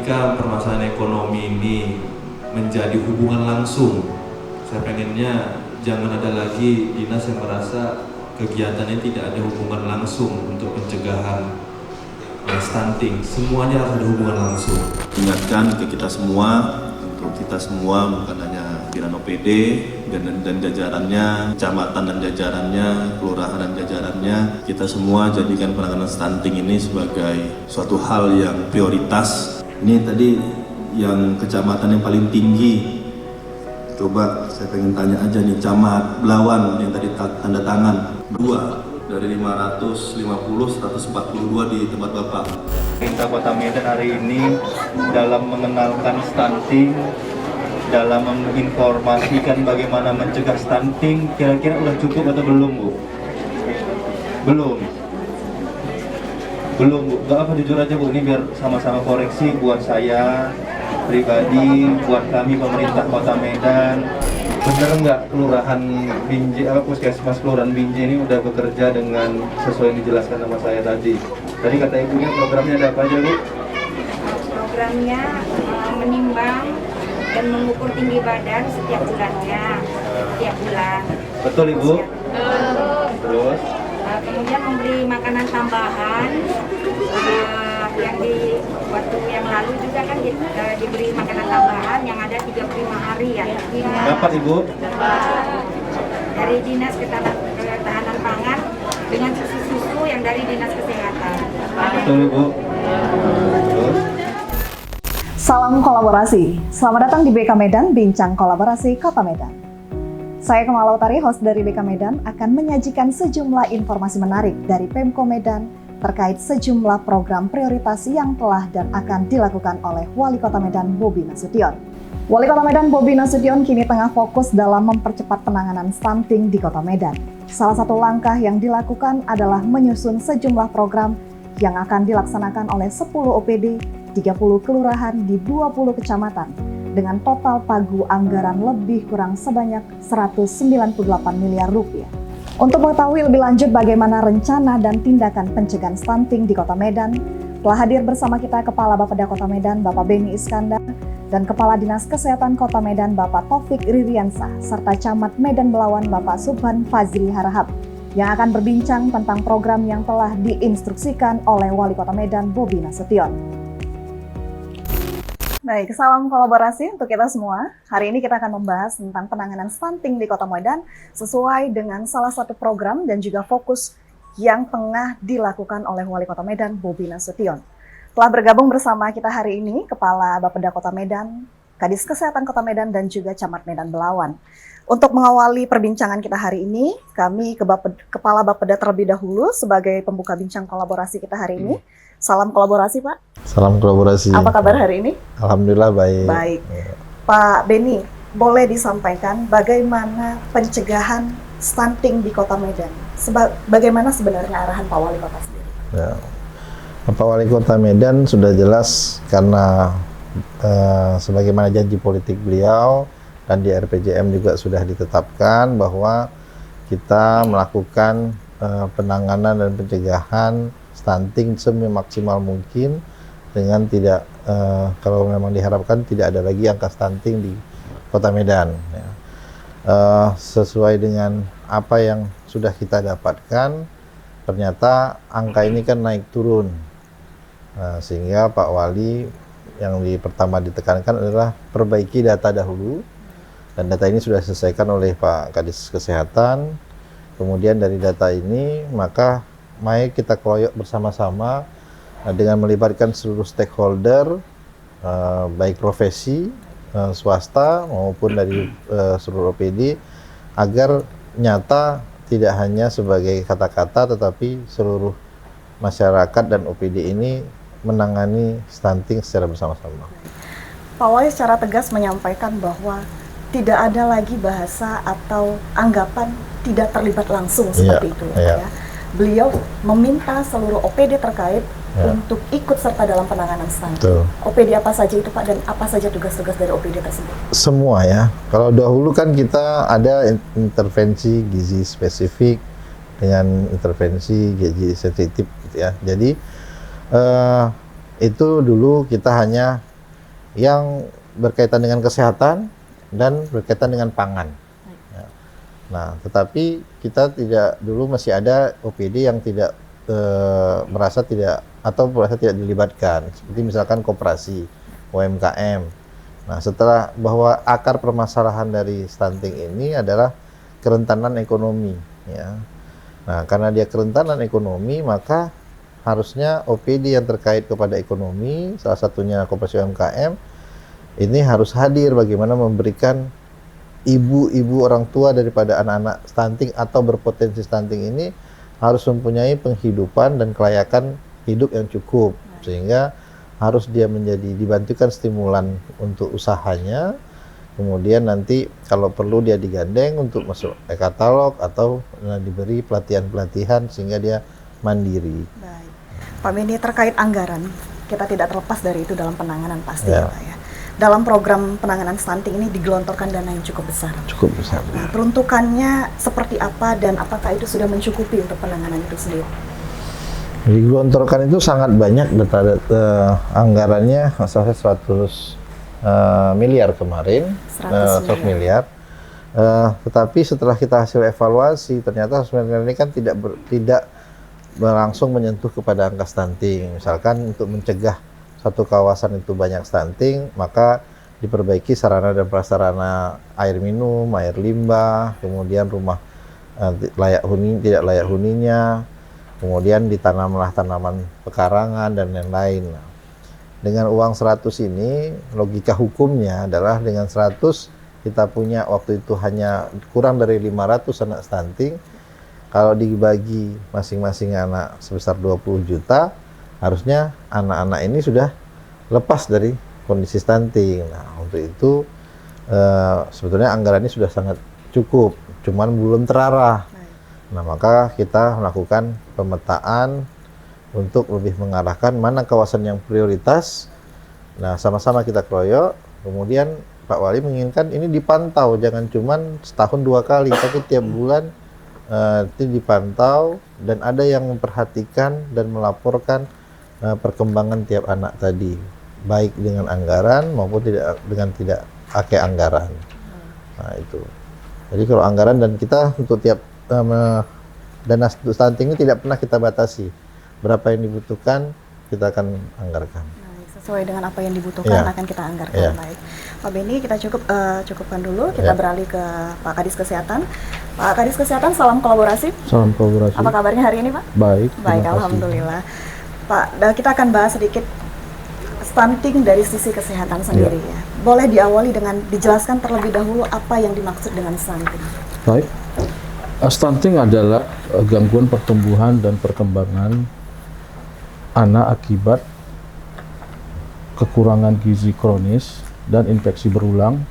jika permasalahan ekonomi ini menjadi hubungan langsung, saya pengennya jangan ada lagi dinas yang merasa kegiatannya tidak ada hubungan langsung untuk pencegahan stunting. Semuanya harus ada hubungan langsung. Ingatkan ke kita semua, untuk kita semua bukan hanya pimpinan OPD dan jajarannya, kecamatan dan jajarannya, kelurahan dan jajarannya, kita semua jadikan penanganan stunting ini sebagai suatu hal yang prioritas. Ini tadi yang kecamatan yang paling tinggi, coba saya pengen tanya aja nih, Camat Belawan yang tadi tanda tangan 2 dari 550, 142 di tempat Bapak. Pemerintah Kota Medan hari ini dalam mengenalkan stunting, dalam menginformasikan bagaimana mencegah stunting, kira-kira udah cukup atau belum, Bu? Belum, Bu. Gak apa, jujur aja, Bu, ini biar sama-sama koreksi buat saya pribadi, buat kami pemerintah Kota Medan. Bener nggak Kelurahan Binjai, Puskesmas Kelurahan Binjai ini udah bekerja dengan sesuai yang dijelaskan sama saya tadi? Tadi kata ibunya programnya ada apa aja, Bu? Programnya menimbang dan mengukur tinggi badan setiap bulannya, setiap bulan. Betul, Ibu? Terus? Kemudian memberi makanan tambahan, yang di waktu yang lalu juga kan diberi makanan tambahan yang ada 35 hari ya. Dapat, Ibu? Dari Dinas Ketahanan Pangan dengan susu-susu yang dari Dinas Kesehatan. Betul, Ibu? Terus? Salam kolaborasi. Selamat datang di BK Medan, Bincang Kolaborasi Kota Medan. Saya Kemal Lautari, host dari BK Medan, akan menyajikan sejumlah informasi menarik dari Pemko Medan terkait sejumlah program prioritas yang telah dan akan dilakukan oleh Wali Kota Medan Bobi Nasution. Wali Kota Medan Bobi Nasution kini tengah fokus dalam mempercepat penanganan stunting di Kota Medan. Salah satu langkah yang dilakukan adalah menyusun sejumlah program yang akan dilaksanakan oleh 10 OPD, 30 kelurahan di 20 kecamatan dengan total pagu anggaran lebih kurang sebanyak 198 miliar rupiah. Untuk mengetahui lebih lanjut bagaimana rencana dan tindakan pencegahan stunting di Kota Medan, telah hadir bersama kita Kepala Bapeda Kota Medan Bapak Beni Iskandar dan Kepala Dinas Kesehatan Kota Medan Bapak Taufik Ririansah serta Camat Medan Belawan Bapak Subhan Fazli Harahap yang akan berbincang tentang program yang telah diinstruksikan oleh Wali Kota Medan Bobi Nasution. Baik, salam kolaborasi untuk kita semua. Hari ini kita akan membahas tentang penanganan stunting di Kota Medan sesuai dengan salah satu program dan juga fokus yang tengah dilakukan oleh Wali Kota Medan Bobi Nasution. Telah bergabung bersama kita hari ini Kepala Bapeda Kota Medan, Kadis Kesehatan Kota Medan dan juga Camat Medan Belawan. Untuk mengawali perbincangan kita hari ini, kami ke Kepala Bapeda terlebih dahulu sebagai pembuka bincang kolaborasi kita hari ini. Salam kolaborasi, Pak. Salam kolaborasi. Apa kabar hari ini? Alhamdulillah baik. Baik. Pak Beni, boleh disampaikan bagaimana pencegahan stunting di Kota Medan? Bagaimana sebenarnya arahan Pak Wali Kota sendiri? Ya. Pak Wali Kota Medan sudah jelas karena sebagaimana janji politik beliau dan di RPJM juga sudah ditetapkan bahwa kita melakukan penanganan dan pencegahan stunting semaksimal mungkin dengan tidak kalau memang diharapkan tidak ada lagi angka stunting di Kota Medan. Ya. Sesuai dengan apa yang sudah kita dapatkan, ternyata angka ini kan naik turun. Sehingga Pak Wali yang pertama ditekankan adalah perbaiki data dahulu, dan data ini sudah diselesaikan oleh Pak Kadis Kesehatan. Kemudian dari data ini maka mari kita keroyok bersama-sama dengan melibatkan seluruh stakeholder, baik profesi, swasta maupun dari seluruh OPD, agar nyata tidak hanya sebagai kata-kata tetapi seluruh masyarakat dan OPD ini menangani stunting secara bersama-sama. Pak Wali secara tegas menyampaikan bahwa tidak ada lagi bahasa atau anggapan tidak terlibat langsung seperti itu. Ya. Beliau meminta seluruh OPD terkait untuk ikut serta dalam penanganan stunting. OPD apa saja itu, Pak, dan apa saja tugas-tugas dari OPD tersebut? Semua ya. Kalau dahulu kan kita ada intervensi gizi spesifik dengan intervensi gizi sensitif gitu ya. Jadi itu dulu kita hanya yang berkaitan dengan kesehatan dan berkaitan dengan pangan. Ya. Nah, tetapi kita tidak, dulu masih ada OPD yang tidak merasa tidak dilibatkan, seperti misalkan koperasi, UMKM. Nah, setelah bahwa akar permasalahan dari stunting ini adalah kerentanan ekonomi, ya. Nah, karena dia kerentanan ekonomi, maka harusnya OPD yang terkait kepada ekonomi, salah satunya koperasi UMKM, ini harus hadir bagaimana memberikan ibu-ibu orang tua daripada anak-anak stunting atau berpotensi stunting ini harus mempunyai penghidupan dan kelayakan hidup yang cukup, sehingga harus dia dibantukan stimulan untuk usahanya. Kemudian nanti kalau perlu dia digandeng untuk masuk e-katalog atau diberi pelatihan-pelatihan sehingga dia mandiri. Baik. Pak Beni, terkait anggaran, kita tidak terlepas dari itu dalam penanganan pasti Ya. ya Pak ya. Dalam program penanganan stunting ini digelontorkan dana yang cukup besar. Cukup besar. Nah, peruntukannya seperti apa dan apakah itu sudah mencukupi untuk penanganan itu sendiri? Digelontorkan itu sangat banyak, anggarannya masalah 100 miliar kemarin, 100 miliar. Tetapi setelah kita hasil evaluasi, ternyata 100 miliar ini kan tidak langsung menyentuh kepada angka stunting. Misalkan untuk mencegah satu kawasan itu banyak stunting, maka diperbaiki sarana dan prasarana air minum, air limbah, kemudian rumah tidak layak huninya, kemudian ditanamlah tanaman pekarangan dan lain-lain. Dengan uang 100 ini, logika hukumnya adalah dengan 100 kita punya waktu itu hanya kurang dari 500 anak stunting. Kalau dibagi masing-masing anak sebesar 20 juta, harusnya anak-anak ini sudah lepas dari kondisi stunting. Nah, untuk itu sebetulnya anggarannya sudah sangat cukup, cuman belum terarah. Nah, maka kita melakukan pemetaan untuk lebih mengarahkan mana kawasan yang prioritas. Nah, sama-sama kita keroyok. Kemudian Pak Wali menginginkan ini dipantau, jangan cuman setahun 2 kali, tapi tiap bulan itu dipantau dan ada yang memperhatikan dan melaporkan perkembangan tiap anak tadi, baik dengan anggaran maupun tidak pakai anggaran. Nah, itu. Jadi kalau anggaran dan kita untuk tiap dana stunting ini tidak pernah kita batasi. Berapa yang dibutuhkan kita akan anggarkan. Baik, sesuai dengan apa yang dibutuhkan akan kita anggarkan. Baik, Pak Beni, kita cukupkan dulu. Kita beralih ke Pak Kadis Kesehatan. Pak Kadis Kesehatan, salam kolaborasi. Salam kolaborasi. Apa kabarnya hari ini, Pak? Baik. Baik, alhamdulillah. Pak, kita akan bahas sedikit stunting dari sisi kesehatan sendiri ya. Boleh diawali dengan dijelaskan terlebih dahulu apa yang dimaksud dengan stunting. Baik. Stunting adalah gangguan pertumbuhan dan perkembangan anak akibat kekurangan gizi kronis dan infeksi berulang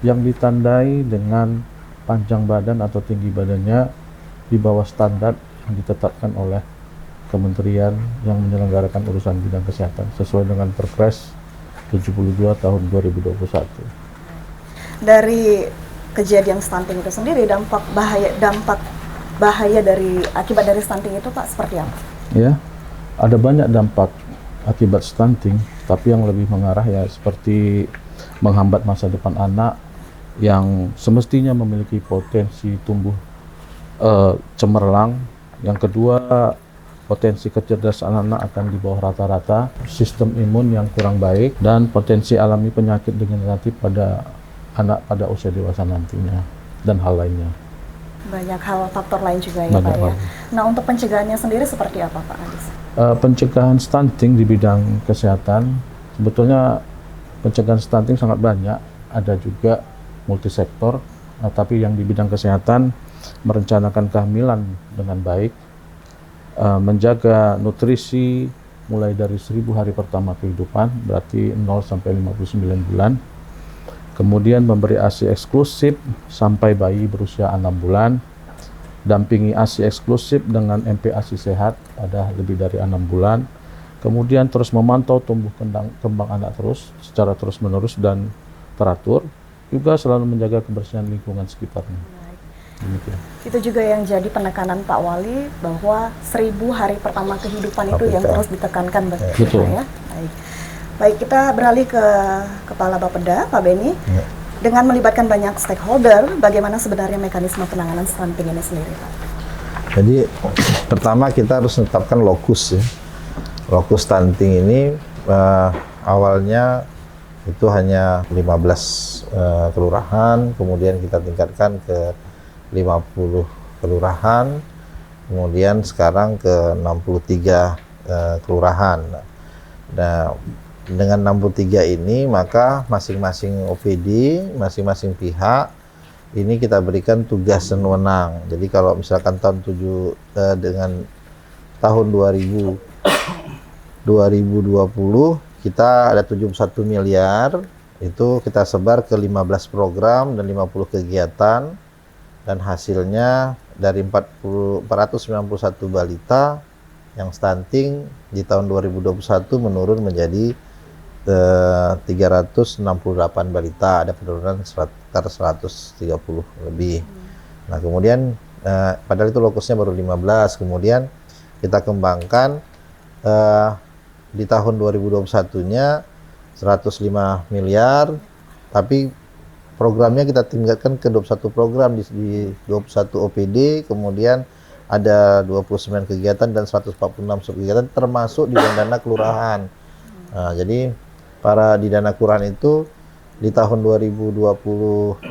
yang ditandai dengan panjang badan atau tinggi badannya di bawah standar yang ditetapkan oleh Kementerian yang menyelenggarakan urusan bidang kesehatan sesuai dengan Perpres 72 tahun 2021. Dari kejadian stunting itu sendiri, dampak bahaya dari akibat dari stunting itu Pak seperti apa? Ya, ada banyak dampak akibat stunting, tapi yang lebih mengarah ya seperti menghambat masa depan anak yang semestinya memiliki potensi tumbuh cemerlang. Yang kedua, potensi kecerdasan anak akan di bawah rata-rata, sistem imun yang kurang baik, dan potensi alami penyakit degeneratif pada anak pada usia dewasa nantinya, dan hal lainnya. Banyak hal faktor lain juga ya Pak ya. Nah, untuk pencegahannya sendiri seperti apa Pak Kadis? Pencegahan stunting di bidang kesehatan, sebetulnya pencegahan stunting sangat banyak, ada juga multisektor, tapi yang di bidang kesehatan merencanakan kehamilan dengan baik, menjaga nutrisi mulai dari 1000 hari pertama kehidupan, berarti 0 sampai 59 bulan. Kemudian memberi ASI eksklusif sampai bayi berusia 6 bulan. Dampingi ASI eksklusif dengan MPASI sehat pada lebih dari 6 bulan. Kemudian terus memantau tumbuh kembang anak secara terus-menerus dan teratur. Juga selalu menjaga kebersihan lingkungan sekitarnya. Demikian. Itu juga yang jadi penekanan Pak Wali bahwa 1000 hari pertama kehidupan itu yang terus ditekankan Betul. ya. Baik. Baik, kita beralih ke Kepala Bapeda, Pak Beni. Ya. Dengan melibatkan banyak stakeholder, bagaimana sebenarnya mekanisme penanganan stunting ini sendiri, Pak? Jadi pertama kita harus menetapkan lokus ya. Lokus stunting ini awalnya itu hanya 15 kelurahan, kemudian kita tingkatkan ke 50 kelurahan, kemudian sekarang ke 63 kelurahan. Nah, dengan 63 ini maka masing-masing OPD, masing-masing pihak ini kita berikan tugas dan wewenang. Jadi kalau misalkan dengan tahun 2020 kita ada 71 miliar, itu kita sebar ke 15 program dan 50 kegiatan, dan hasilnya dari 491 balita yang stunting di tahun 2021 menurun menjadi 368 balita, ada penurunan sekitar 130 lebih. Nah kemudian padahal itu lokusnya baru 15, kemudian kita kembangkan di tahun 2021-nya 105 miliar, tapi programnya kita tingkatkan ke 21 program di 21 OPD, kemudian ada 29 kegiatan dan 146 subkegiatan termasuk di dana kelurahan. Nah, jadi para di dana kelurahan itu di tahun 2021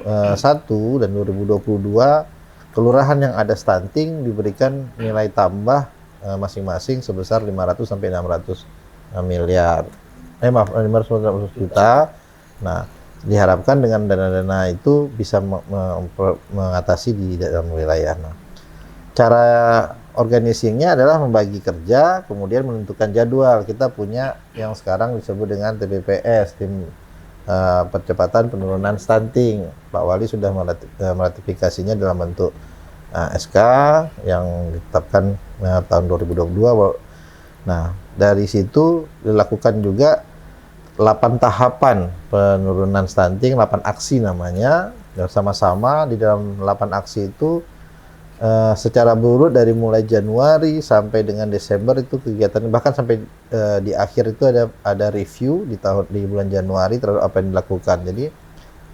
dan 2022 kelurahan yang ada stunting diberikan nilai tambah masing-masing sebesar 500 sampai 600 miliar. 500 juta. Nah, diharapkan dengan dana-dana itu bisa mengatasi di dalam wilayah. Nah, cara organisasinya adalah membagi kerja, kemudian menentukan jadwal. Kita punya yang sekarang disebut dengan TPPS, tim percepatan penurunan stunting. Pak Wali sudah meratifikasinya dalam bentuk SK yang ditetapkan tahun 2022. Nah, dari situ dilakukan juga 8 tahapan penurunan stunting, 8 aksi namanya. Dan sama-sama di dalam 8 aksi itu secara berurut dari mulai Januari sampai dengan Desember itu kegiatan, bahkan sampai di akhir itu ada review di bulan Januari terhadap apa yang dilakukan. Jadi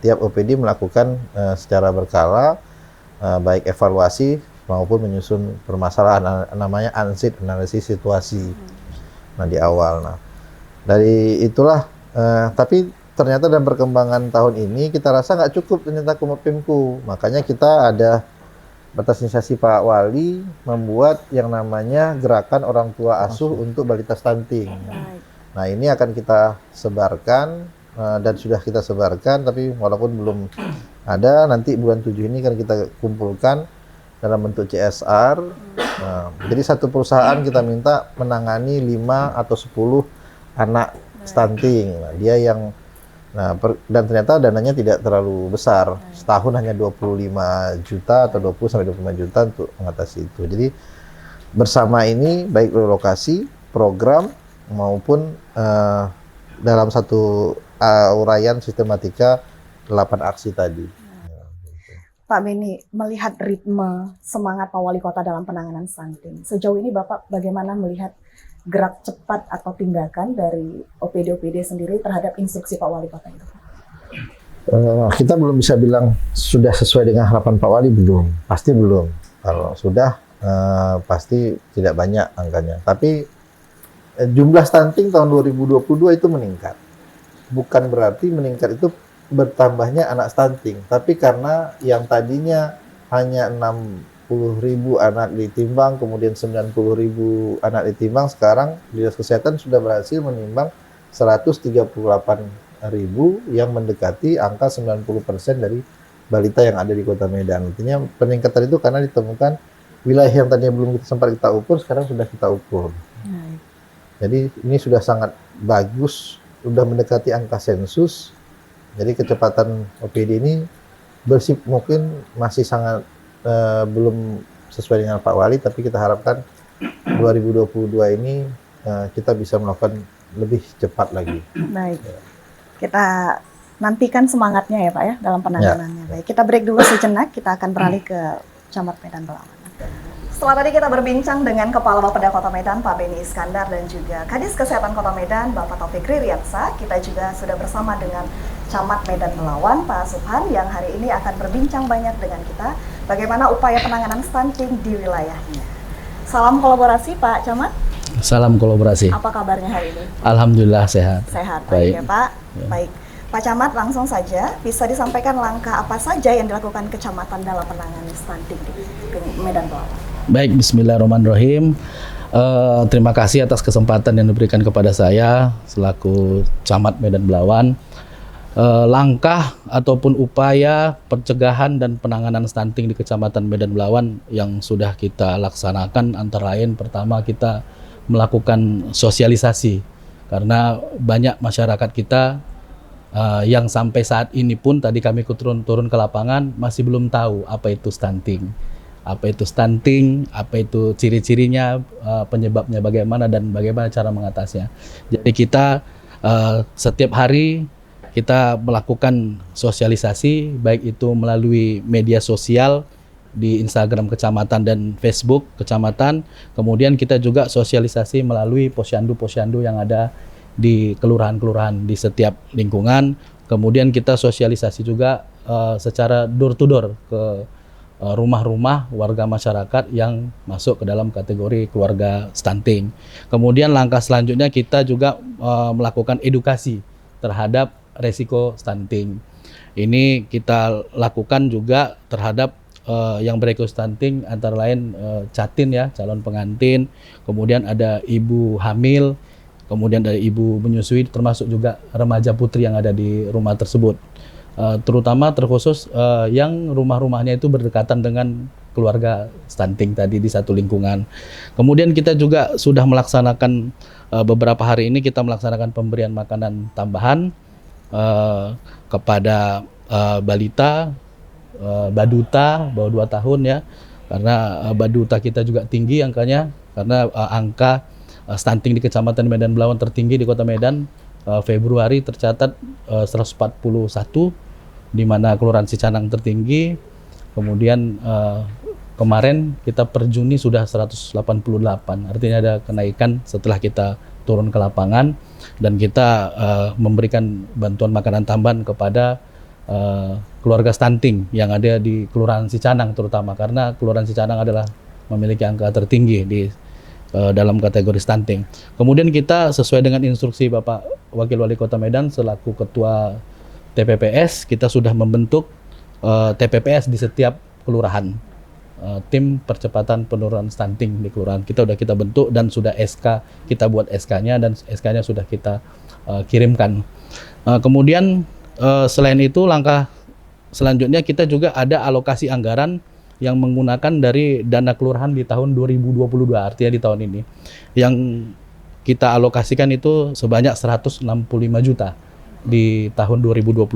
tiap OPD melakukan secara berkala baik evaluasi maupun menyusun permasalahan, namanya ANSID, analisis situasi. Nah di awal, nah dari itulah tapi ternyata dalam perkembangan tahun ini kita rasa nggak cukup ternyata Komopimku, makanya kita ada atas inisiasi Pak Wali membuat yang namanya gerakan orang tua asuh untuk balita stunting. Nah ini akan kita sebarkan dan sudah kita sebarkan, tapi walaupun belum ada, nanti bulan 7 ini kan kita kumpulkan dalam bentuk CSR. Nah, jadi satu perusahaan kita minta menangani 5 atau 10 anak stunting. Nah, dia yang dan ternyata dananya tidak terlalu besar. Setahun hanya 25 juta atau 20 sampai 25 juta untuk mengatasi itu. Jadi bersama ini baik lokasi, program maupun dalam satu uraian sistematika 8 aksi tadi. Pak Beni, melihat ritme semangat Pak Wali Kota dalam penanganan stunting, sejauh ini Bapak bagaimana melihat gerak cepat atau tindakan dari OPD-OPD sendiri terhadap instruksi Pak Wali Kota itu? Kita belum bisa bilang sudah sesuai dengan harapan Pak Wali, belum. Pasti belum. Kalau sudah, pasti tidak banyak angkanya. Tapi jumlah stunting tahun 2022 itu meningkat. Bukan berarti meningkat itu bertambahnya anak stunting. Tapi karena yang tadinya hanya 60.000 anak ditimbang, kemudian 90.000 anak ditimbang, sekarang Dinas Kesehatan sudah berhasil menimbang 138.000 yang mendekati angka 90% dari balita yang ada di Kota Medan. Artinya peningkatan itu karena ditemukan wilayah yang tadinya belum sempat kita ukur, sekarang sudah kita ukur. Jadi ini sudah sangat bagus, sudah mendekati angka sensus. Jadi kecepatan OPD ini mungkin masih sangat belum sesuai dengan Pak Wali, tapi kita harapkan 2022 ini kita bisa melakukan lebih cepat lagi. Baik, kita nantikan semangatnya ya Pak ya dalam penanganannya. Baik, kita break dulu sejenak, kita akan beralih ke Camat Medan Belawan. Setelah tadi kita berbincang dengan Kepala Bapeda Kota Medan, Pak Beni Iskandar, dan juga Kadis Kesehatan Kota Medan, Bapak Taufik Ririansa, kita juga sudah bersama dengan Camat Medan Belawan, Pak Subhan, yang hari ini akan berbincang banyak dengan kita bagaimana upaya penanganan stunting di wilayahnya. Salam kolaborasi, Pak Camat. Salam kolaborasi. Apa kabarnya hari ini? Alhamdulillah sehat. Sehat, baik Baik. ya Pak. Ya. Baik. Pak Camat, langsung saja bisa disampaikan langkah apa saja yang dilakukan kecamatan dalam penanganan stunting di Medan Belawan. Baik, bismillahirrahmanirrahim. Terima kasih atas kesempatan yang diberikan kepada saya selaku Camat Medan Belawan. Langkah ataupun upaya pencegahan dan penanganan stunting di Kecamatan Medan Belawan yang sudah kita laksanakan antara lain, pertama kita melakukan sosialisasi karena banyak masyarakat kita yang sampai saat ini pun tadi kami turun ke lapangan masih belum tahu apa itu stunting. Apa itu stunting, apa itu ciri-cirinya, penyebabnya bagaimana, dan bagaimana cara mengatasinya. Jadi kita setiap hari kita melakukan sosialisasi, baik itu melalui media sosial di Instagram kecamatan dan Facebook kecamatan. Kemudian kita juga sosialisasi melalui posyandu-posyandu yang ada di kelurahan-kelurahan di setiap lingkungan. Kemudian kita sosialisasi juga secara door to door ke rumah-rumah warga masyarakat yang masuk ke dalam kategori keluarga stunting. Kemudian langkah selanjutnya kita juga melakukan edukasi terhadap resiko stunting. Ini kita lakukan juga terhadap yang beresiko stunting antara lain catin ya, calon pengantin, kemudian ada ibu hamil, kemudian ada ibu menyusui, termasuk juga remaja putri yang ada di rumah tersebut. Terutama terkhusus yang rumah-rumahnya itu berdekatan dengan keluarga stunting tadi di satu lingkungan. Kemudian kita juga sudah melaksanakan beberapa hari ini kita melaksanakan pemberian makanan tambahan kepada balita, baduta bawah 2 tahun ya, karena baduta kita juga tinggi angkanya, karena angka stunting di Kecamatan Medan Belawan tertinggi di Kota Medan. Februari tercatat 141, di mana Kelurahan Sicanang tertinggi. Kemudian kemarin kita per Juni sudah 188, artinya ada kenaikan setelah kita turun ke lapangan dan kita memberikan bantuan makanan tambahan kepada keluarga stunting yang ada di Kelurahan Sicanang, terutama karena Kelurahan Sicanang adalah memiliki angka tertinggi di dalam kategori stunting. Kemudian kita sesuai dengan instruksi Bapak Wakil Wali Kota Medan selaku Ketua TPPS, kita sudah membentuk TPPS di setiap kelurahan, tim percepatan penurunan stunting di kelurahan. Kita bentuk dan sudah SK, kita buat SK-nya dan SK-nya sudah kita kirimkan. Kemudian selain itu langkah selanjutnya kita juga ada alokasi anggaran yang menggunakan dari dana kelurahan di tahun 2022, artinya di tahun ini. Yang kita alokasikan itu sebanyak 165 juta di tahun 2022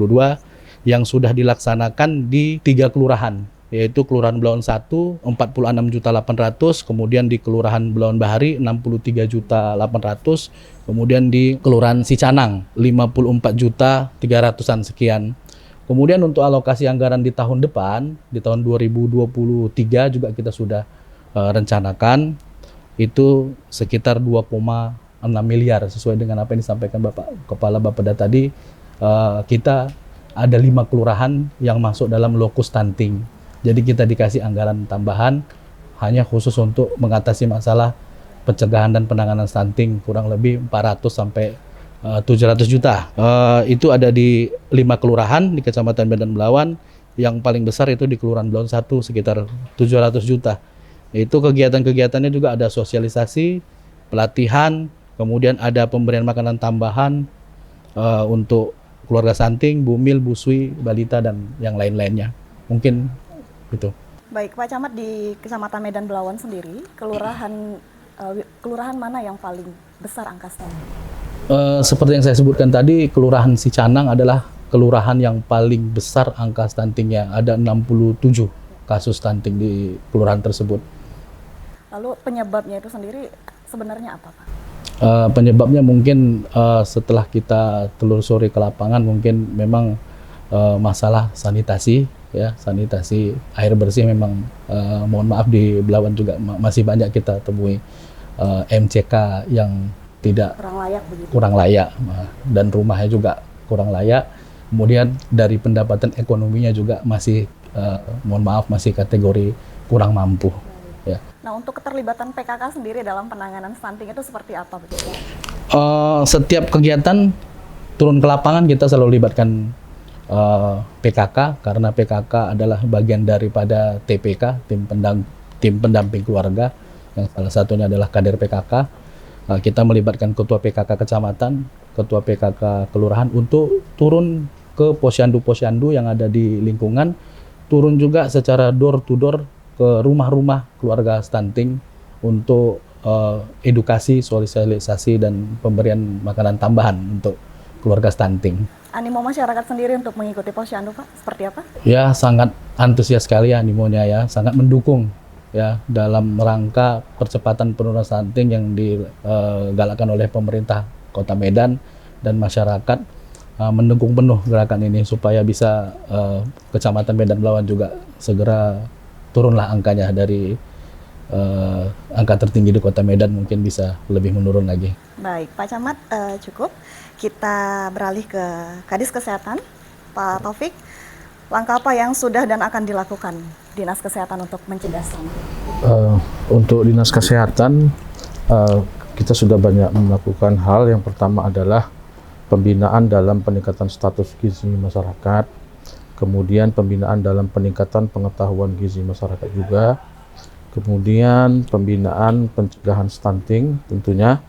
yang sudah dilaksanakan di 3 kelurahan, yaitu Kelurahan Belawan 1 46.800.000, kemudian di Kelurahan Belawan Bahari 63.800.000, kemudian di Kelurahan Sicanang 54.300.000-an sekian. Kemudian untuk alokasi anggaran di tahun depan, di tahun 2023 juga kita sudah rencanakan itu sekitar 2,6 miliar sesuai dengan apa yang disampaikan Bapak Kepala Bapeda tadi. Kita ada 5 kelurahan yang masuk dalam lokus stunting. Jadi kita dikasih anggaran tambahan hanya khusus untuk mengatasi masalah pencegahan dan penanganan stunting, kurang lebih 400 sampai 700 juta. Itu ada di 5 kelurahan di Kecamatan Medan Belawan. Yang paling besar itu di Kelurahan Belawan 1 sekitar 700 juta. Itu kegiatan-kegiatannya juga ada sosialisasi, pelatihan, kemudian ada pemberian makanan tambahan untuk keluarga stunting, bumil, busui, balita, dan yang lain-lainnya. Mungkin itu. Baik, Pak Camat, di Kecamatan Medan Belawan sendiri, kelurahan mana yang paling besar angka stunting? Seperti yang saya sebutkan tadi, Kelurahan Sicanang adalah kelurahan yang paling besar angka stuntingnya. Ada 67 kasus stunting di kelurahan tersebut. Lalu penyebabnya itu sendiri sebenarnya apa, Pak? Penyebabnya mungkin setelah kita telusuri ke lapangan, mungkin memang masalah sanitasi ya, sanitasi, air bersih memang mohon maaf di Belawan juga masih banyak kita temui MCK yang tidak Kurang layak begitu. kurang layak, dan rumahnya juga kurang layak. Kemudian dari pendapatan ekonominya juga masih mohon maaf masih kategori kurang mampu. Ya. Nah, untuk keterlibatan PKK sendiri dalam penanganan stunting itu seperti apa begitu? Setiap kegiatan turun ke lapangan kita selalu libatkan PKK, karena PKK adalah bagian daripada TPK, tim pendamping keluarga, yang salah satunya adalah kader PKK. Kita melibatkan ketua PKK kecamatan, ketua PKK kelurahan untuk turun ke posyandu-posyandu yang ada di lingkungan, turun juga secara door to door ke rumah-rumah keluarga stunting untuk edukasi, sosialisasi, dan pemberian makanan tambahan untuk keluarga stunting. Animo masyarakat sendiri untuk mengikuti posyandu, Pak, seperti apa? Ya, sangat antusias sekali animonya ya, sangat mendukung ya dalam rangka percepatan penurunan stunting yang digalakkan oleh pemerintah Kota Medan, dan masyarakat mendukung penuh gerakan ini supaya bisa Kecamatan Medan Belawan juga segera turunlah angkanya dari angka tertinggi di Kota Medan, mungkin bisa lebih menurun lagi. Baik, Pak Camat, cukup. Kita beralih ke Kadis Kesehatan, Pak Taufik. Langkah apa yang sudah dan akan dilakukan Dinas Kesehatan untuk mencegah stunting? Untuk Dinas Kesehatan, kita sudah banyak melakukan hal. Yang pertama adalah pembinaan dalam peningkatan status gizi masyarakat, kemudian pembinaan dalam peningkatan pengetahuan gizi masyarakat juga, kemudian pembinaan pencegahan stunting tentunya,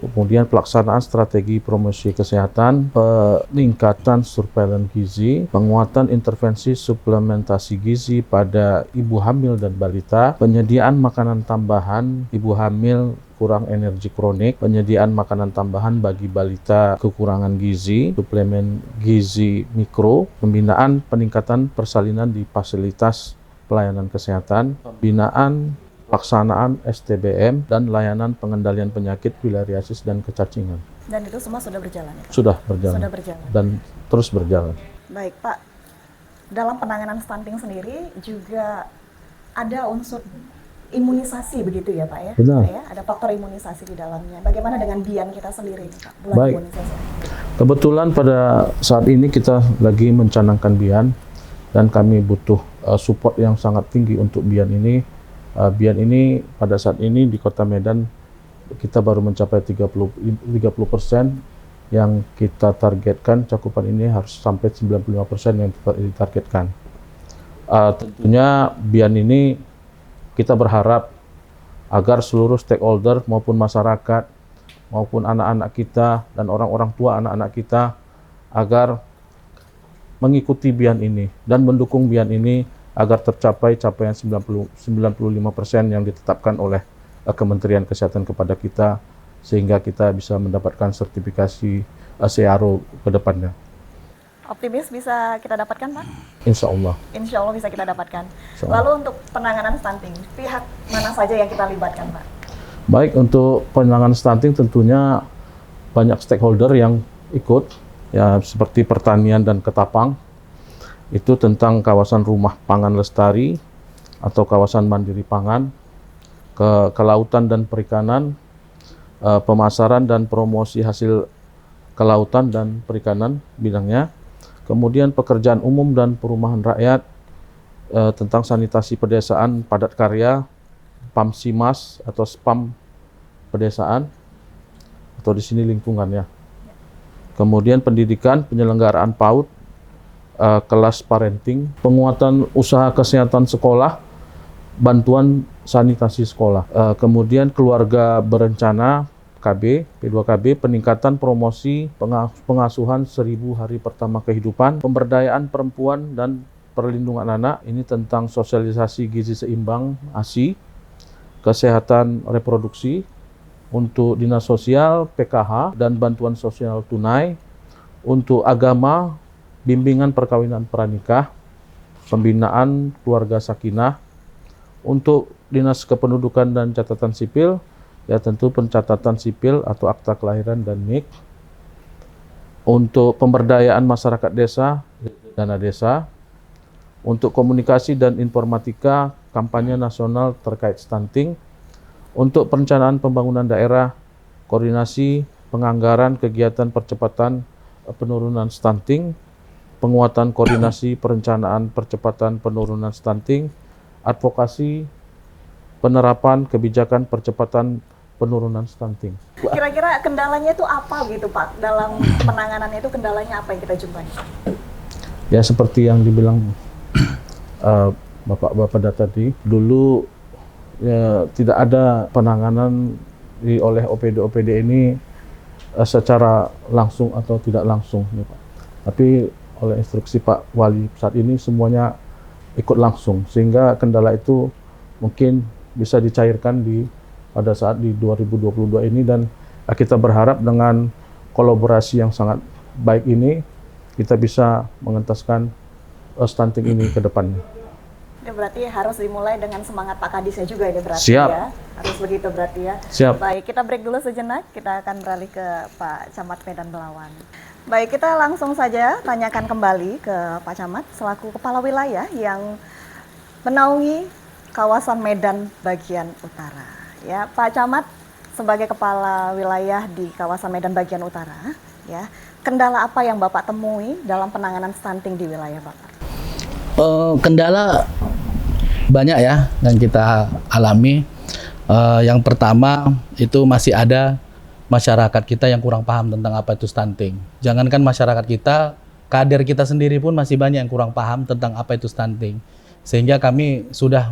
kemudian pelaksanaan strategi promosi kesehatan, peningkatan surveillance gizi, penguatan intervensi suplementasi gizi pada ibu hamil dan balita, penyediaan makanan tambahan ibu hamil kurang energi kronik, penyediaan makanan tambahan bagi balita kekurangan gizi, suplemen gizi mikro, pembinaan peningkatan persalinan di fasilitas pelayanan kesehatan, pembinaan pelaksanaan STBM, dan layanan pengendalian penyakit filariasis dan kecacingan. Dan itu semua sudah berjalan, ya, Pak? Sudah berjalan. Sudah berjalan. Dan terus berjalan. Baik, Pak. Dalam penanganan stunting sendiri juga ada unsur imunisasi begitu ya, Pak ya? Benar. Ya, ada faktor imunisasi di dalamnya. Bagaimana dengan BIAN kita sendiri, Pak? Bulan Baik. imunisasi. Kebetulan pada saat ini kita lagi mencanangkan BIAN, dan kami butuh support yang sangat tinggi untuk BIAN ini. BIAN ini pada saat ini di Kota Medan kita baru mencapai 30% yang kita targetkan. Cakupan ini harus sampai 95% yang ditargetkan. Tentunya BIAN ini kita berharap agar seluruh stakeholder maupun masyarakat maupun anak-anak kita dan orang-orang tua anak-anak kita agar mengikuti BIAN ini dan mendukung BIAN ini agar tercapai capaian 95% yang ditetapkan oleh Kementerian Kesehatan kepada kita, sehingga kita bisa mendapatkan sertifikasi CRO ke depannya. Optimis bisa kita dapatkan, Pak? Insya Allah. Insya Allah bisa kita dapatkan. Insya Allah. Lalu untuk penanganan stunting, pihak mana saja yang kita libatkan, Pak? Baik, untuk penanganan stunting tentunya banyak stakeholder yang ikut, ya seperti pertanian dan ketapang. Itu tentang kawasan rumah pangan lestari atau kawasan mandiri pangan, kelautan dan perikanan, pemasaran dan promosi hasil kelautan dan perikanan bidangnya, kemudian pekerjaan umum dan perumahan rakyat, tentang sanitasi pedesaan padat karya, PAMSIMAS atau SPAM pedesaan, atau di sini lingkungannya. Kemudian pendidikan, penyelenggaraan PAUD, kelas parenting, penguatan usaha kesehatan sekolah, bantuan sanitasi sekolah, kemudian keluarga berencana KB, P2KB, peningkatan promosi pengasuhan 1000 hari pertama kehidupan, pemberdayaan perempuan dan perlindungan anak, ini tentang sosialisasi gizi seimbang ASI, kesehatan reproduksi, untuk dinas sosial, PKH, dan bantuan sosial tunai, untuk agama, bimbingan perkawinan pranikah, pembinaan keluarga sakinah, untuk dinas kependudukan dan catatan sipil, ya tentu pencatatan sipil atau akta kelahiran dan NIK, untuk pemberdayaan masyarakat desa, dana desa, Untuk komunikasi dan informatika, kampanye nasional terkait stunting. Untuk perencanaan pembangunan daerah, koordinasi penganggaran kegiatan percepatan penurunan stunting, penguatan koordinasi perencanaan percepatan penurunan stunting, advokasi penerapan kebijakan percepatan penurunan stunting. Kira-kira kendalanya itu apa gitu Pak? Dalam penanganannya itu kendalanya apa yang kita jumpai? Ya seperti yang dibilang Bapak-bapak tadi, dulu ya, tidak ada penanganan oleh OPD ini secara langsung atau tidak langsung, ya, Pak. Tapi oleh instruksi Pak Wali saat ini semuanya ikut langsung, sehingga kendala itu mungkin bisa dicairkan pada saat di 2022 ini, dan kita berharap dengan kolaborasi yang sangat baik ini kita bisa mengentaskan stunting ini ke depannya. Ya, berarti harus dimulai dengan semangat Pak Kadisnya juga ya berarti. Siap. Ya. Harus begitu berarti ya. Siap. Baik, kita break dulu sejenak. Kita akan beralih ke Pak Camat Medan Belawan. Baik, kita langsung saja tanyakan kembali ke Pak Camat selaku kepala wilayah yang menaungi kawasan Medan bagian utara. Ya, Pak Camat sebagai kepala wilayah di kawasan Medan bagian utara, ya, kendala apa yang Bapak temui dalam penanganan stunting di wilayah Bapak? Kendala banyak ya yang kita alami. Yang pertama itu masih ada masyarakat kita yang kurang paham tentang apa itu stunting. Jangankan masyarakat kita, kader kita sendiri pun masih banyak yang kurang paham tentang apa itu stunting. Sehingga kami sudah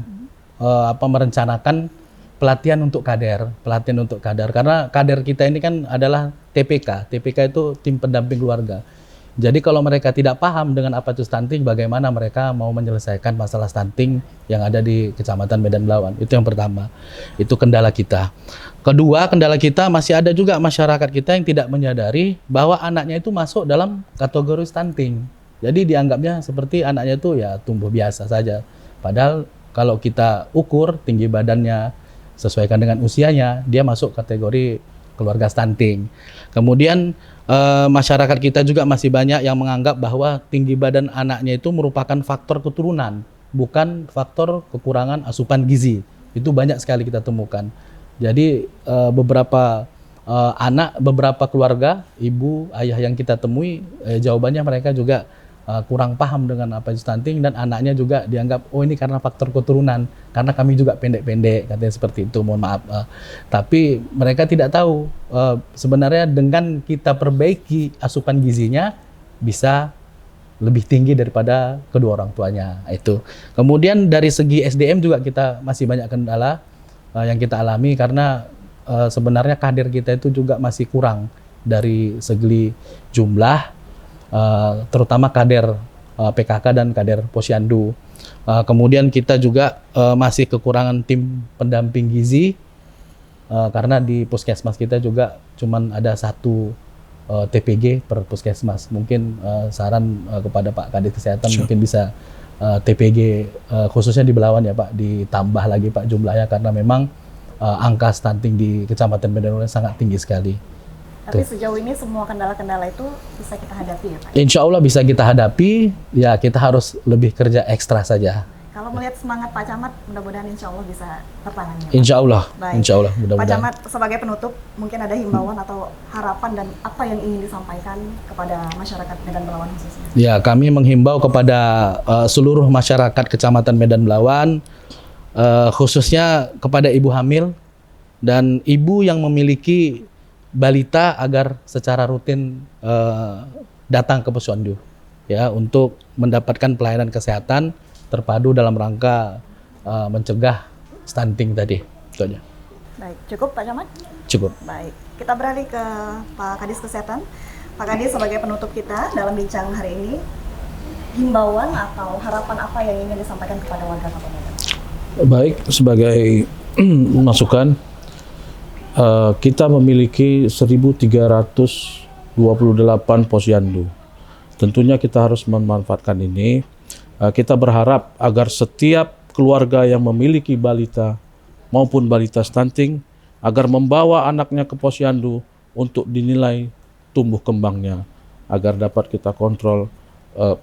merencanakan pelatihan untuk kader karena kader kita ini kan adalah TPK. TPK itu tim pendamping keluarga. Jadi kalau mereka tidak paham dengan apa itu stunting, bagaimana mereka mau menyelesaikan masalah stunting yang ada di Kecamatan Medan Belawan. Itu yang pertama. Itu kendala kita. Kedua, kendala kita masih ada juga masyarakat kita yang tidak menyadari bahwa anaknya itu masuk dalam kategori stunting. Jadi dianggapnya seperti anaknya itu ya tumbuh biasa saja. Padahal kalau kita ukur tinggi badannya sesuaikan dengan usianya, dia masuk kategori keluarga stunting. Kemudian masyarakat kita juga masih banyak yang menganggap bahwa tinggi badan anaknya itu merupakan faktor keturunan, bukan faktor kekurangan asupan gizi. Itu banyak sekali kita temukan. Jadi beberapa beberapa keluarga, ibu, ayah yang kita temui, jawabannya mereka juga kurang paham dengan apa itu stunting, dan anaknya juga dianggap, oh ini karena faktor keturunan, karena kami juga pendek-pendek, katanya seperti itu, mohon maaf. Tapi mereka tidak tahu sebenarnya dengan kita perbaiki asupan gizinya bisa lebih tinggi daripada kedua orang tuanya. Itu. Kemudian dari segi SDM juga kita masih banyak kendala yang kita alami, karena sebenarnya kader kita itu juga masih kurang dari segi jumlah, terutama kader PKK dan kader Posyandu. Kemudian kita juga masih kekurangan tim pendamping gizi, karena di puskesmas kita juga cuman ada 1 TPG per puskesmas. Mungkin saran kepada Pak Kadis Kesehatan, mungkin bisa TPG khususnya di Belawan ya Pak, ditambah lagi Pak jumlahnya, karena memang angka stunting di Kecamatan Medan Belawan sangat tinggi sekali. Tapi sejauh ini semua kendala-kendala itu bisa kita hadapi ya Pak? Insya Allah bisa kita hadapi, ya kita harus lebih kerja ekstra saja. Kalau melihat semangat Pak Camat, mudah-mudahan insya Allah bisa tertangani. Insya Allah, Baik. insya Allah, Pak mudah-mudahan. Camat, sebagai penutup, mungkin ada himbauan atau harapan dan apa yang ingin disampaikan kepada masyarakat Medan Belawan khususnya? Ya, kami menghimbau kepada seluruh masyarakat Kecamatan Medan Belawan, khususnya kepada ibu hamil dan ibu yang memiliki balita, agar secara rutin datang ke Posyandu ya untuk mendapatkan pelayanan kesehatan terpadu dalam rangka mencegah stunting tadi. Itu aja. Baik, cukup Pak Camat? Cukup. Baik, kita beralih ke Pak Kadis Kesehatan. Pak Kadis, sebagai penutup kita dalam bincang hari ini, himbauan atau harapan apa yang ingin disampaikan kepada warga Kota Medan? Baik, sebagai masukan, kita memiliki 1.328 posyandu. Tentunya kita harus memanfaatkan ini. Kita berharap agar setiap keluarga yang memiliki balita maupun balita stunting agar membawa anaknya ke posyandu untuk dinilai tumbuh kembangnya, agar dapat kita kontrol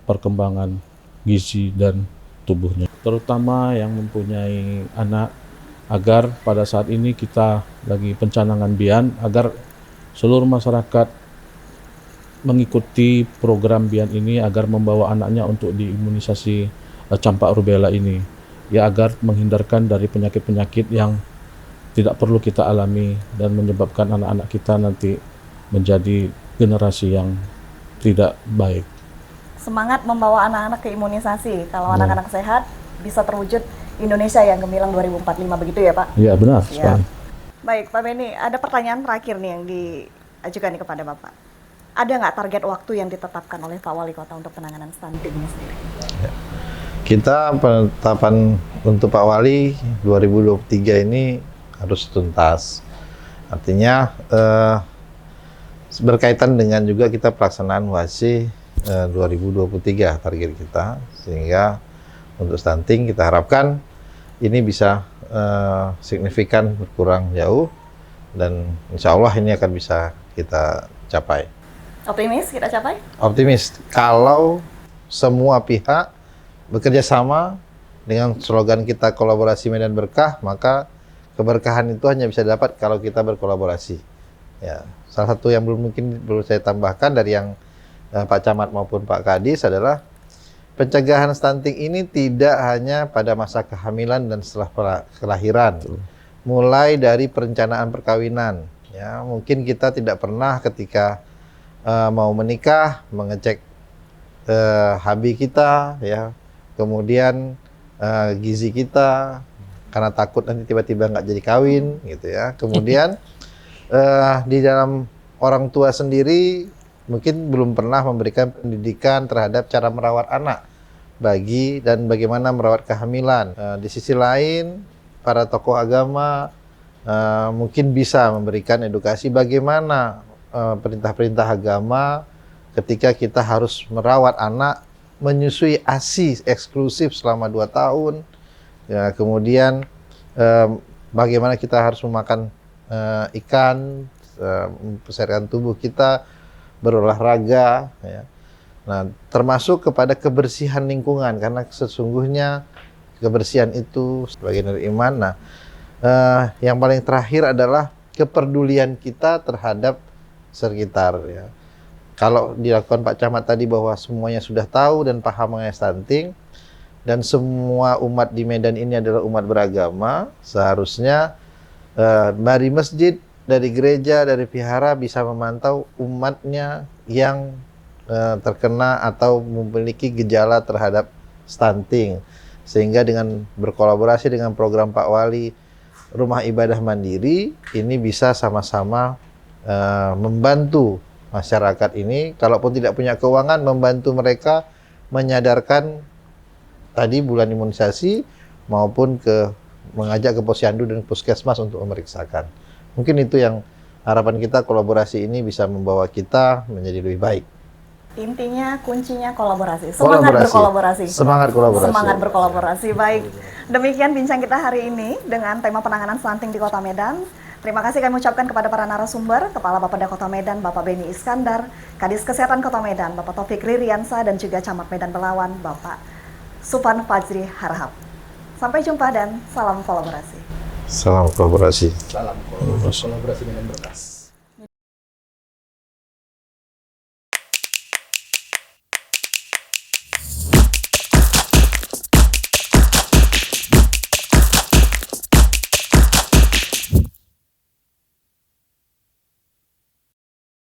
perkembangan gizi dan tubuhnya, terutama yang mempunyai anak, agar pada saat ini kita lagi pencanangan BIAN, agar seluruh masyarakat mengikuti program BIAN ini agar membawa anaknya untuk diimunisasi campak rubella ini, ya, agar menghindarkan dari penyakit-penyakit yang tidak perlu kita alami dan menyebabkan anak-anak kita nanti menjadi generasi yang tidak baik. Semangat membawa anak-anak ke imunisasi. Kalau anak-anak sehat, bisa terwujud Indonesia yang gemilang 2045, begitu ya Pak? Iya, benar Ya. sekali. Baik Pak Beni, ada pertanyaan terakhir nih yang diajukan nih kepada Bapak. Ada nggak target waktu yang ditetapkan oleh Pak Wali Kota untuk penanganan stunting ini sendiri? Kita penetapan untuk Pak Wali 2023 ini harus tuntas. Artinya berkaitan dengan juga kita pelaksanaan WASI 2023 target kita, sehingga untuk stunting kita harapkan ini bisa signifikan berkurang jauh, dan insya Allah ini akan bisa kita capai. Optimis kita capai? Optimis kalau semua pihak bekerja sama dengan slogan kita kolaborasi Medan Berkah, maka keberkahan itu hanya bisa dapat kalau kita berkolaborasi. Ya, salah satu yang belum saya tambahkan dari yang Pak Camat maupun Pak Kadis adalah pencegahan stunting ini tidak hanya pada masa kehamilan dan setelah kelahiran, mulai dari perencanaan perkawinan. Ya, mungkin kita tidak pernah ketika mau menikah mengecek HB kita, ya, kemudian gizi kita, karena takut nanti tiba-tiba nggak jadi kawin, gitu ya. Kemudian di dalam orang tua sendiri mungkin belum pernah memberikan pendidikan terhadap cara merawat anak dan bagaimana merawat kehamilan. Di sisi lain, para tokoh agama mungkin bisa memberikan edukasi bagaimana perintah-perintah agama ketika kita harus merawat anak, menyusui ASI eksklusif selama 2 tahun, ya, kemudian bagaimana kita harus memakan ikan, mempersihkan tubuh kita, berolahraga, ya. Nah, termasuk kepada kebersihan lingkungan, karena sesungguhnya kebersihan itu sebagian dari iman. Nah, yang paling terakhir adalah kepedulian kita terhadap sekitar, ya. Kalau dilakukan Pak Camat tadi bahwa semuanya sudah tahu dan paham mengenai stunting, dan semua umat di Medan ini adalah umat beragama, seharusnya dari masjid, dari gereja, dari vihara bisa memantau umatnya yang terkena atau memiliki gejala terhadap stunting, sehingga dengan berkolaborasi dengan program Pak Wali Rumah Ibadah Mandiri ini bisa sama-sama membantu masyarakat ini, kalaupun tidak punya keuangan, membantu mereka menyadarkan tadi bulan imunisasi, maupun mengajak ke posyandu dan puskesmas untuk memeriksakan. Mungkin itu yang harapan kita, kolaborasi ini bisa membawa kita menjadi lebih baik. Intinya, kuncinya kolaborasi. Semangat berkolaborasi. Semangat kolaborasi. Semangat berkolaborasi. Baik. Demikian bincang kita hari ini dengan tema penanganan stunting di Kota Medan. Terima kasih kami ucapkan kepada para narasumber, Kepala Bapeda Kota Medan, Bapak Beni Iskandar, Kadis Kesehatan Kota Medan, Bapak Taufik Ririansa, dan juga Camat Medan Belawan, Bapak Supan Fajri Harahap. Sampai jumpa dan salam kolaborasi. Salam kolaborasi. Salam kolaborasi Medan Berkah.